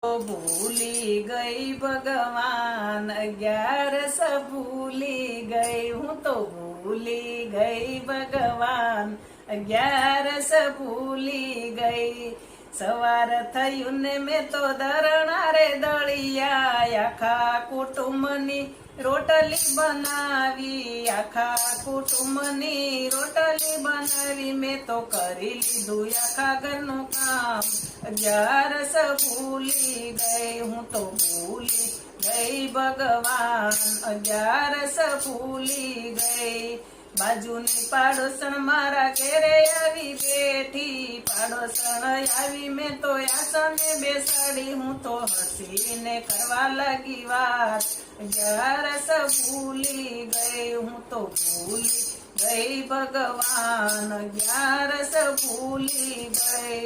ભૂલી ગઈ ભગવાન 11 ભૂલી ગઈ હું તો ભૂલી ગઈ ભગવાન 11 ભૂલી ગઈ સવાર થયું ને મેં તો ધરણા રે દળિયા આખા કુટુંબની રોટલી બનાવી આખા કુટુંબની રોટલી બનાવી મેં તો કરી લીધું આખા ઘરનું કામ 11 ભૂલી ગઈ હું તો ભૂલી ગઈ ભગવાન 11 ભૂલી ગઈ બાજુની પાડોસણ મારા ઘેરે આવી બેઠી પાડોસણ આવી મેં તો આસને બેસાડી હું તો હસીને કરવા લાગી વાત 11 ભૂલી ગઈ હું તો ભૂલી ગઈ ભગવાન 11 ભૂલી ગઈ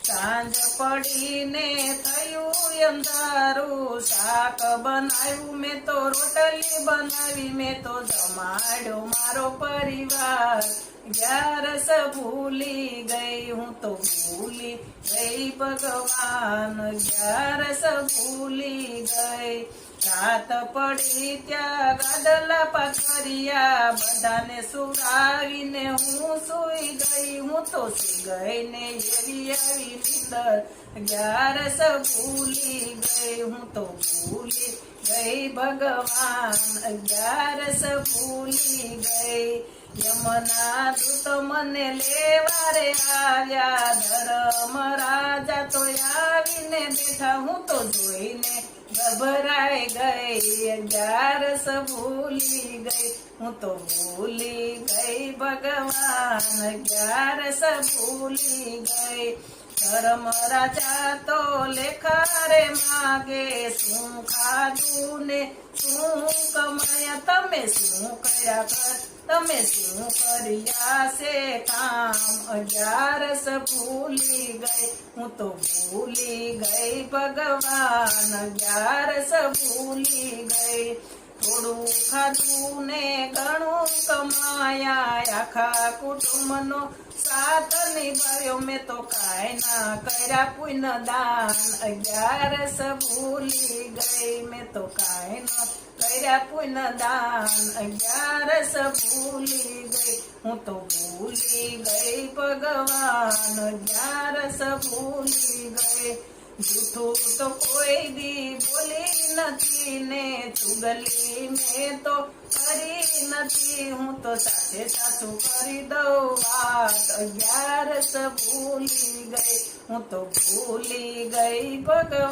સાંજ પડીને થયું અંધારું શાક બનાવ્યું મેં તો રોટલી બનાવી મેં તો જમાડ્યો મારો પરિવાર 11 ભૂલી ગઈ હું તો ભૂલી ગઈ ભગવાન 11 ભૂલી ગઈ રાત પડી ત્યાં ગાદલા પાથર્યા બધાને સુરાવીને હું સુઈ ગઈ હું તો સુઈ ગઈ ને એવી આવી નીંદર 11 ભૂલી ગઈ હું તો ભૂલી ગઈ ભગવાન 11 ભૂલી ગઈ યમના દૂત મને લેવા રે આવ્યા ધર્મ રાજા તો આવીને બેઠા હું તો જોઈને ગભરાઈ ગઈ 11 ભૂલી ગઈ હું તો ભૂલી ગઈ ભગવાન 11 ભૂલી ગઈ ધર્મ રાજા તો લેખા રે માગે શું ખાધું ને શું કમાયા તમે શું કર્યા કર તમે શું કર્યા છે કામ 11 ભૂલી ગઈ હું તો ભૂલી ગઈ ભગવાન 11 ભૂલી ગઈ થોડું ખાધું ને ઘણું કમાયા આખા કુટુંબનો સાથ નિભાવ્યો મેં તો કાંઈ ના કર્યા પુણ્ય દાન 11 ભૂલી ગઈ મેં તો કાંઈ ન કર્યા પુણ્ય દાન 11 ભૂલી ગઈ હું તો ભૂલી ગઈ ભગવાન 11 ભૂલી ગઈ જૂઠું તો કોઈ દી બોલી નથી ને ચુગલી મેં તો કરી નથી હું તો સાચે સાચું કરી દઉં વાત 11 ભૂલી ગઈ હું તો ભૂલી ગઈ ભગવાન